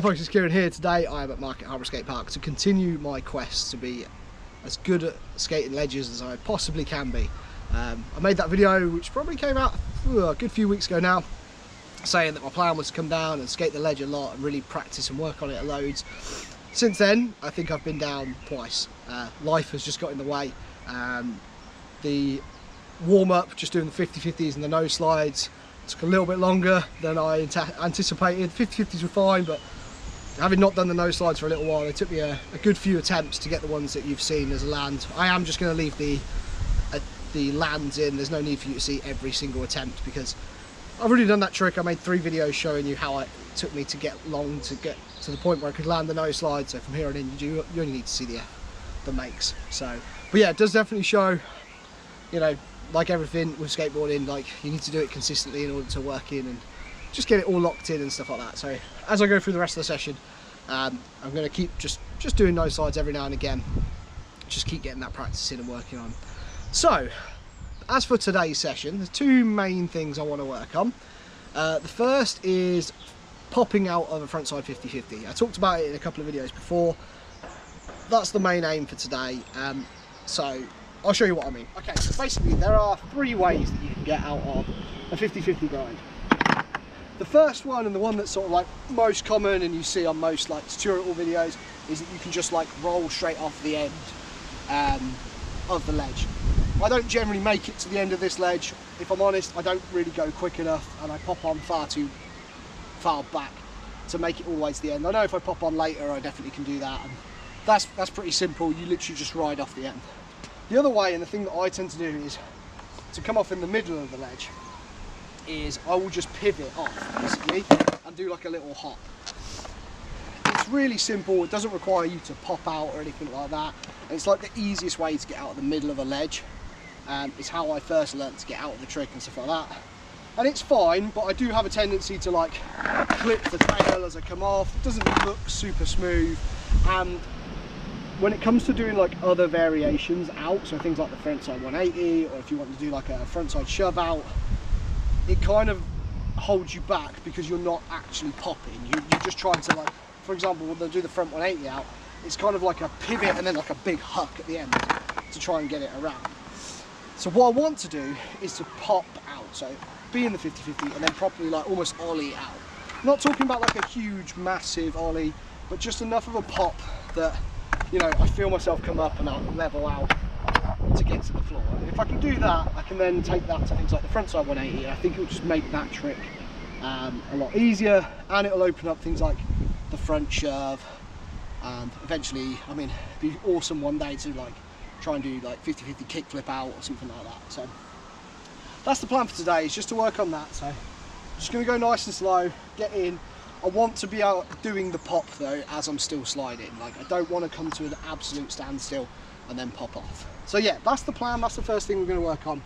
Hi folks, it's Kieran here. Today I am at Market Harbour Skatepark to continue my quest to be as good at skating ledges as I possibly can be. I made that video which probably came out a good few weeks ago now, saying that my plan was to come down and skate the ledge a lot and really practice and work on it loads. Since then, I think I've been down twice. Life has just got in the way. The warm-up, just doing the 50-50s and the nose slides, took a little bit longer than I anticipated. 50-50s were fine, but having not done the nose slides for a little while, it took me a good few attempts to get the ones that you've seen as a land. I am just going to leave the lands in. There's no need for you to see every single attempt because I've already done that trick. I made 3 videos showing you how it took me to get to the point where I could land the nose slide. So from here on in, you only need to see the makes. So, but yeah, it does definitely show, you know, like everything with skateboarding, like you need to do it consistently in order to work in and just get it all locked in and stuff like that. So as I go through the rest of the session, I'm going to keep just doing nose slides every now and again, just keep getting that practice in and working on. So as for today's session, there's 2 main things I want to work on. The first is popping out of a frontside 50-50. I talked about it in a couple of videos before. That's the main aim for today. So I'll show you what I mean. Okay, so basically there are 3 ways that you can get out of a 50-50 grind. The first one, and the one that's sort of like most common and you see on most like tutorial videos, is that you can just like roll straight off the end of the ledge. I don't generally make it to the end of this ledge. If I'm honest, I don't really go quick enough and I pop on far too far back to make it all the way to the end. I know if I pop on later, I definitely can do that. And that's pretty simple. You literally just ride off the end. The other way, and the thing that I tend to do, is to come off in the middle of the ledge, is I will just pivot off basically and do like a little hop. It's really simple. It doesn't require you to pop out or anything like that. And it's like the easiest way to get out of the middle of a ledge. It's how I first learned to get out of the trick and stuff like that. And it's fine, but I do have a tendency to like clip the tail as I come off. It doesn't look super smooth. And when it comes to doing like other variations out, so things like the frontside 180, or if you want to do like a frontside shove out, it kind of holds you back because you're not actually popping. You're just trying to, like, for example, when they do the front 180 out, it's kind of like a pivot and then like a big huck at the end to try and get it around. So what I want to do is to pop out, so be in the 50-50 and then properly like almost ollie out. I'm not talking about like a huge massive ollie, but just enough of a pop that, you know, I feel myself come up and I'll level out to get to the floor. If I can do that, I can then take that to things like the frontside 180. I think it will just make that trick a lot easier, and it'll open up things like the front shove. And eventually, I mean, it'd be awesome one day to like try and do like 50-50 kickflip out or something like that. So that's the plan for today, is just to work on that. So I'm just going to go nice and slow, get in. I want to be out doing the pop though as I'm still sliding. Like, I don't want to come to an absolute standstill and then pop off. So yeah, that's the plan. That's the first thing we're going to work on.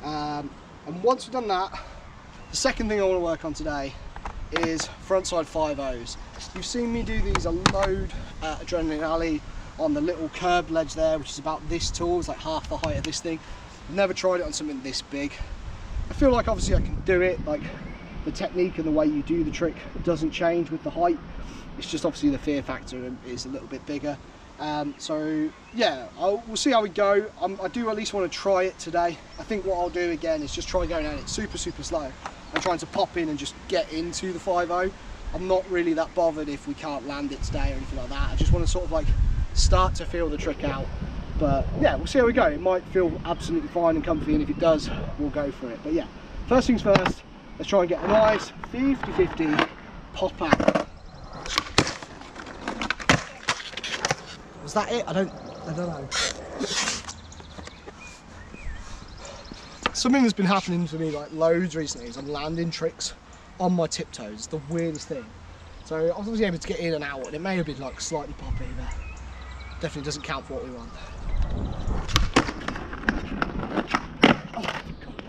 And once we've done that, the second thing I want to work on today is frontside 5-0s. You've seen me do these a load at Adrenaline Alley on the little curb ledge there, which is about this tall. It's like half the height of this thing. I've never tried it on something this big. I feel like obviously I can do it. Like, the technique and the way you do the trick doesn't change with the height. It's just obviously the fear factor is a little bit bigger. So yeah, we'll see how we go. I do at least want to try it today. I think what I'll do again is just try going down it super slow and trying to pop in and just get into the 5-0. I'm not really that bothered if we can't land it today or anything like that. I just want to sort of like start to feel the trick out. But yeah, we'll see how we go. It might feel absolutely fine and comfy, and if it does, we'll go for it. But yeah, first things first, let's try and get a nice 50-50 pop out. Was that it? I don't know. Something that's been happening to me like loads recently is I'm landing tricks on my tiptoes. It's the weirdest thing. So I was obviously able to get in and out, and it may have been like slightly poppy, but definitely doesn't count for what we want. Oh, God.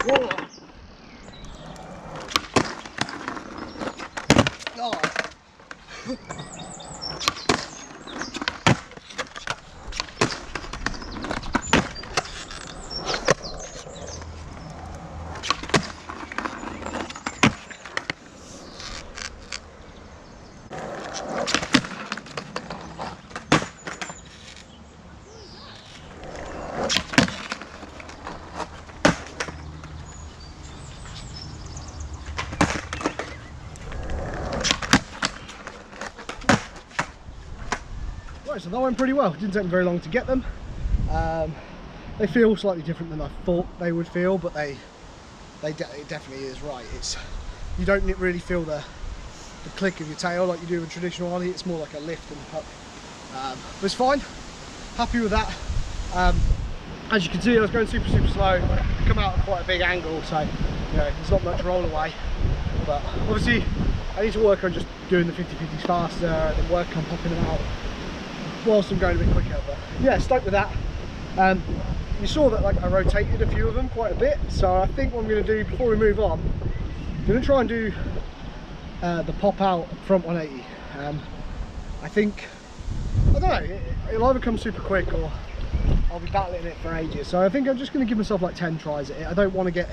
Whoa. God. So that went pretty well. It didn't take me very long to get them. They feel slightly different than I thought they would feel, but it definitely is right. You don't really feel the click of your tail like you do with traditional ollie. It's more like a lift and a puck. But it's fine. Happy with that. As you can see, I was going super slow. Come out at quite a big angle, so there's not much roll away. But obviously, I need to work on just doing the 50/50s faster and then work on popping them out whilst I'm going a bit quicker. But yeah, stoked with that. You saw that I rotated a few of them quite a bit, so I think what I'm going to do before we move on, I'm going to try and do the pop out front 180. I think, I don't know, it'll either come super quick or I'll be battling it for ages. So I think I'm just going to give myself like 10 tries at it. I don't want to get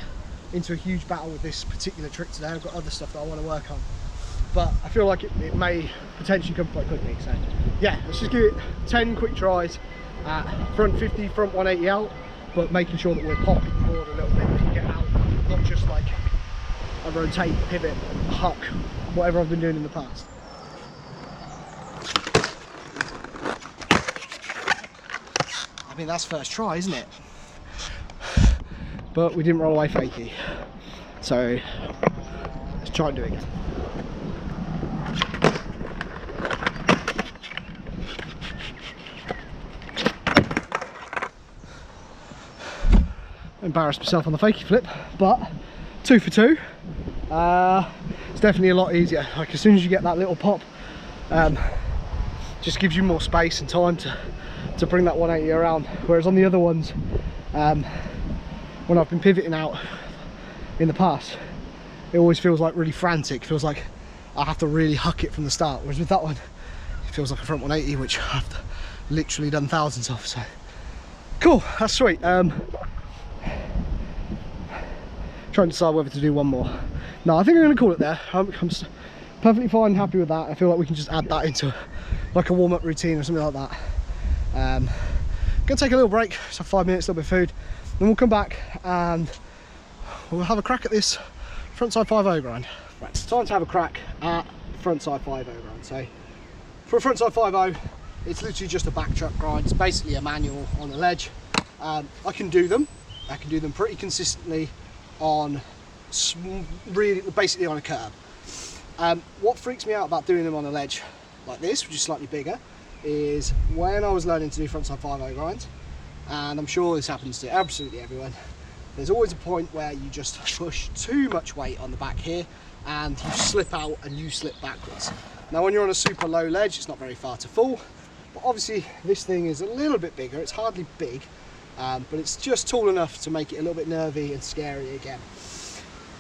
into a huge battle with this particular trick today. I've got other stuff that I want to work on, but I feel like it may potentially come quite quickly. So yeah, let's just give it 10 quick tries at front 50, front 180 out, but making sure that we're popping the board a little bit when you get out, not just like a rotate, pivot, huck, whatever I've been doing in the past. I mean, that's first try, isn't it? But we didn't roll away fakie, so let's try and do it again. Embarrassed myself on the fakie flip, but 2 for 2. It's definitely a lot easier. Like as soon as you get that little pop, just gives you more space and time to bring that 180 around. Whereas on the other ones, when I've been pivoting out in the past, it always feels like really frantic. It feels like I have to really huck it from the start. Whereas with that one, it feels like a front 180, which I've literally done thousands of. So cool, that's sweet. Trying to decide whether to do one more. No, I think I'm going to call it there. I'm perfectly fine, happy with that. I feel like we can just add that into like a warm-up routine or something like that. Gonna take a little break, so 5 minutes, a little bit of food, then we'll come back and we'll have a crack at this frontside 5-0 grind. Right, it's time to have a crack at frontside 5-0 grind. So for a frontside 5-0, it's literally just a back truck grind. It's basically a manual on a ledge. I can do them pretty consistently on really basically on a curb. What freaks me out about doing them on a ledge like this, which is slightly bigger, is when I was learning to do frontside 5-0 grinds, and I'm sure this happens to absolutely everyone, there's always a point where you just push too much weight on the back here and you slip out and you slip backwards. Now when you're on a super low ledge, it's not very far to fall, but obviously this thing is a little bit bigger. It's hardly big, but it's just tall enough to make it a little bit nervy and scary again.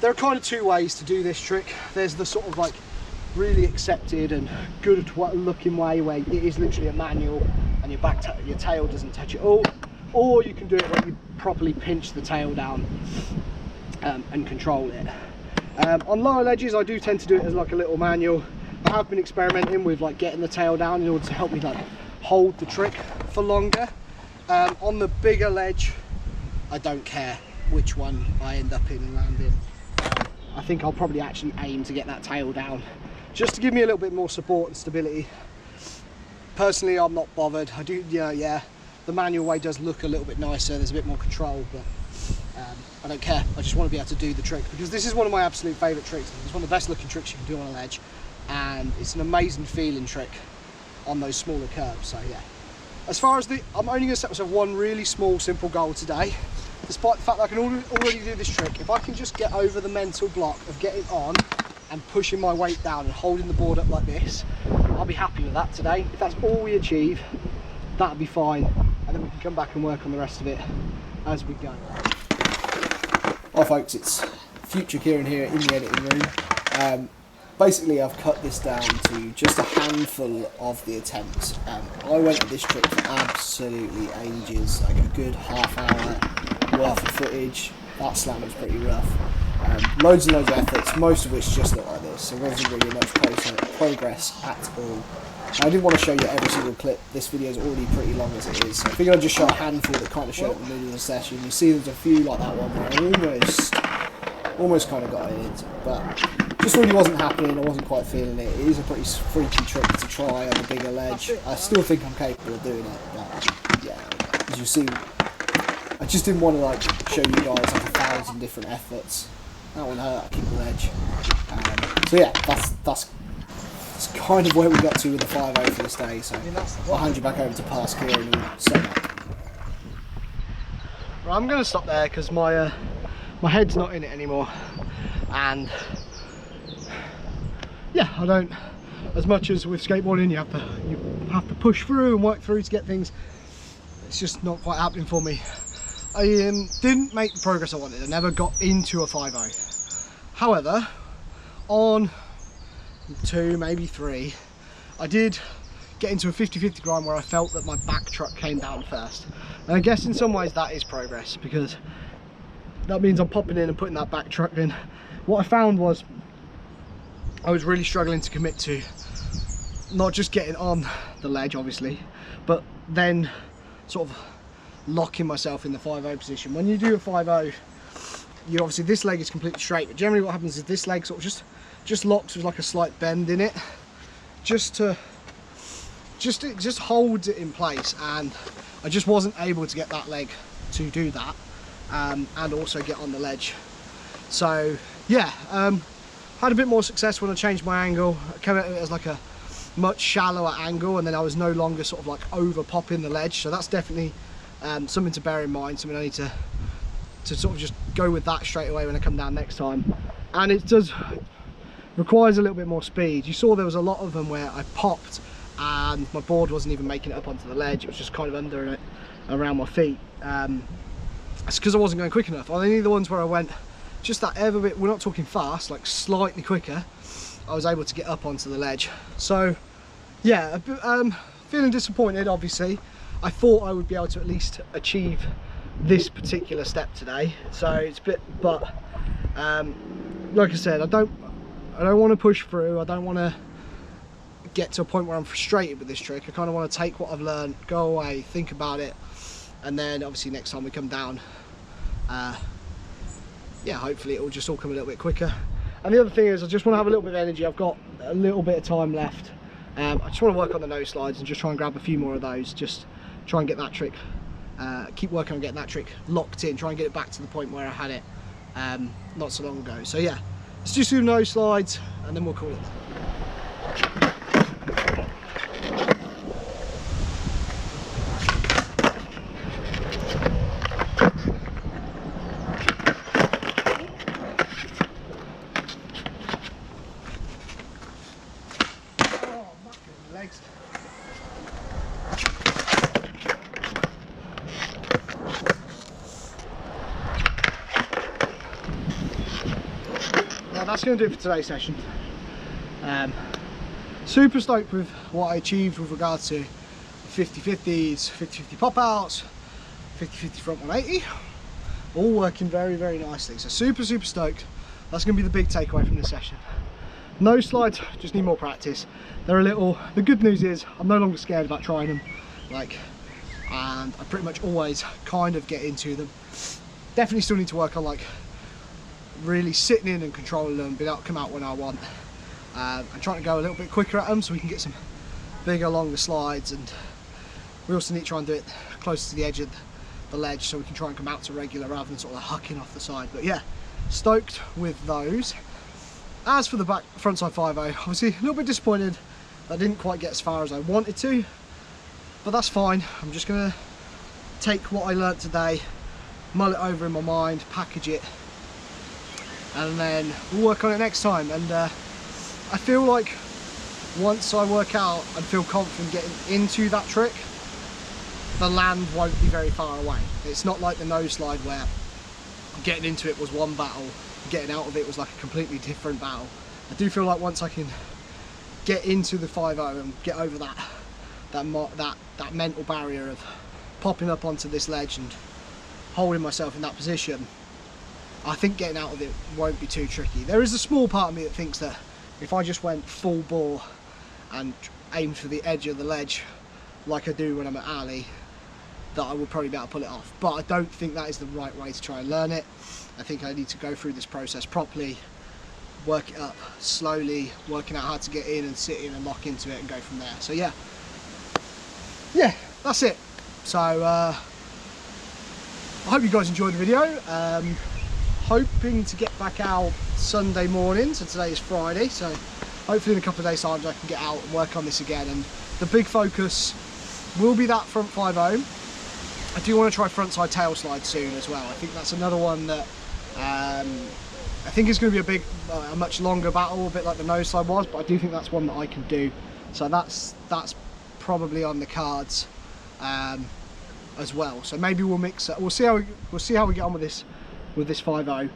There are kind of two ways to do this trick. There's the sort of like really accepted and good looking way where it is literally a manual and your tail doesn't touch it all, or you can do it where you properly pinch the tail down and control it. On lower ledges, I do tend to do it as like a little manual. I have been experimenting with like getting the tail down in order to help me like hold the trick for longer. On the bigger ledge, I don't care which one I end up in and land in. I think I'll probably actually aim to get that tail down just to give me a little bit more support and stability. Personally, I'm not bothered. I do, yeah, the manual way does look a little bit nicer. There's a bit more control, but I don't care. I just want to be able to do the trick because this is one of my absolute favourite tricks. It's one of the best looking tricks you can do on a ledge, and it's an amazing feeling trick on those smaller curves. So yeah. As far as I'm only going to set myself one really small, simple goal today. Despite the fact that I can already do this trick, if I can just get over the mental block of getting on and pushing my weight down and holding the board up like this, I'll be happy with that today. If that's all we achieve, that'll be fine, and then we can come back and work on the rest of it as we go. Hi folks, it's Future Kieran here in the editing room. Basically, I've cut this down to just a handful of the attempts. I went at this trick for absolutely ages, like a good half hour worth of footage. That slam was pretty rough. Loads and loads of efforts, most of which just look like this. There wasn't really much progress at all. I didn't want to show you every single clip. This video is already pretty long as it is. So I figured I'd just show a handful that kind of show at the middle of the session. You see there's a few like that one where I almost kind of got it into, but just really wasn't happening. I wasn't quite feeling it. It is a pretty freaky trick to try on a bigger ledge. I still think I'm capable of doing it, but yeah, as you see, I just didn't want to like show you guys like 1,000 different efforts. That wouldn't hurt. I keep the ledge. So yeah, that's kind of where we got to with the 5.0 for this day. So I'll hand you back over to Pask here and we'll set up. Right, I'm going to stop there because my head's not in it anymore, and yeah, I don't. As much as with skateboarding, you have to push through and work through to get things. It's just not quite happening for me. I didn't make the progress I wanted. I never got into a 5.0. However, on 2, maybe 3, I did get into a 50-50 grind where I felt that my back truck came down first. And I guess in some ways that is progress, because that means I'm popping in and putting that back truck in. What I found was I was really struggling to commit to not just getting on the ledge, obviously, but then sort of locking myself in the 5.0 position. When you do a 5.0, you obviously, this leg is completely straight, but generally what happens is this leg sort of just locks with like a slight bend in it, just holds it in place, and I just wasn't able to get that leg to do that, and also get on the ledge. So yeah, had a bit more success when I changed my angle. I came at it as like a much shallower angle, and then I was no longer sort of like over popping the ledge. So that's definitely something to bear in mind, something I need to sort of just go with that straight away when I come down next time. And it requires a little bit more speed. You saw there was a lot of them where I popped and my board wasn't even making it up onto the ledge. It was just kind of under it, around my feet. It's because I wasn't going quick enough. Only the ones where I went just that ever bit, we're not talking fast, like slightly quicker, I was able to get up onto the ledge. So yeah, feeling disappointed, obviously. I thought I would be able to at least achieve this particular step today, so it's a bit, but like I said, I don't want to push through. I don't want to get to a point where I'm frustrated with this trick. I kind of want to take what I've learned, go away, think about it, and then obviously next time we come down, yeah, hopefully it will just all come a little bit quicker. And the other thing is, I just want to have a little bit of energy. I've got a little bit of time left. I just want to work on the nose slides and just try and grab a few more of those, just try and get that trick, keep working on getting that trick locked in, try and get it back to the point where I had it not so long ago. So yeah, let's just do nose slides and then we'll call it. Legs. Well, that's going to do it for today's session. Super stoked with what I achieved with regards to 50-50s, 50-50 pop outs, 50-50 front 180, all working very, very nicely. So super stoked. That's going to be the big takeaway from this session. Nose slides just need more practice. They're a little, the good news is I'm no longer scared about trying them, and I pretty much always kind of get into them. Definitely still need to work on like really sitting in and controlling them, being able to come out when I want, and trying to go a little bit quicker at them so we can get some bigger, longer slides. And we also need to try and do it closer to the edge of the ledge so we can try and come out to regular rather than sort of hucking off the side. But yeah, stoked with those. As for the frontside 5.0, obviously a little bit disappointed that I didn't quite get as far as I wanted to, but that's fine. I'm just going to take what I learnt today, mull it over in my mind, package it, and then we'll work on it next time. And I feel like once I work out and feel confident getting into that trick, the land won't be very far away. It's not like the nose slide where getting into it was one battle, getting out of it was like a completely different battle. I do feel like once I can get into the 5.0 and get over that mental barrier of popping up onto this ledge and holding myself in that position, I think getting out of it won't be too tricky. There is a small part of me that thinks that if I just went full bore and aimed for the edge of the ledge like I do when I'm at alley, that I would probably be able to pull it off. But I don't think that is the right way to try and learn it. I think I need to go through this process properly, work it up slowly, working out how to get in and sit in and lock into it and go from there. So yeah, that's it. So I hope you guys enjoyed the video. Hoping to get back out Sunday morning, so today is Friday, so hopefully in a couple of days time I can get out and work on this again. And the big focus will be that front 5.0. I do want to try frontside tail slide soon as well. I think that's another one that I think is going to be a much longer battle, a bit like the nose slide was, but I do think that's one that I can do. So that's probably on the cards as well. So maybe we'll mix it. We'll see how we get on with this 5.0.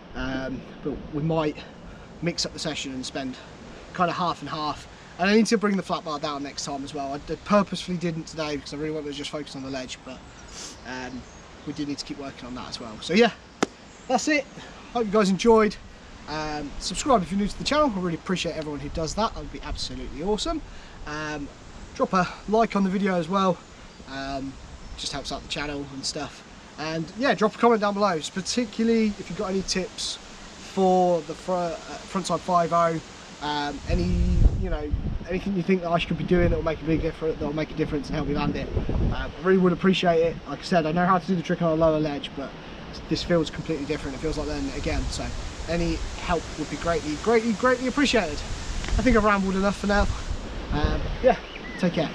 But we might mix up the session and spend kind of half and half. And I need to bring the flat bar down next time as well. I purposefully didn't today because I really wanted to just focus on the ledge, but we do need to keep working on that as well. So yeah, that's it. Hope you guys enjoyed. Subscribe if you're new to the channel. I really appreciate everyone who does that. That would be absolutely awesome. Drop a like on the video as well. Just helps out the channel and stuff. And yeah, drop a comment down below, particularly if you've got any tips for the frontside 5.0. Anything you think that I should be doing that will make a difference and help me land it. I really would appreciate it. Like I said, I know how to do the trick on a lower ledge, but this feels completely different. It feels like learning it again. So any help would be greatly appreciated. I think I've rambled enough for now. Yeah, take care.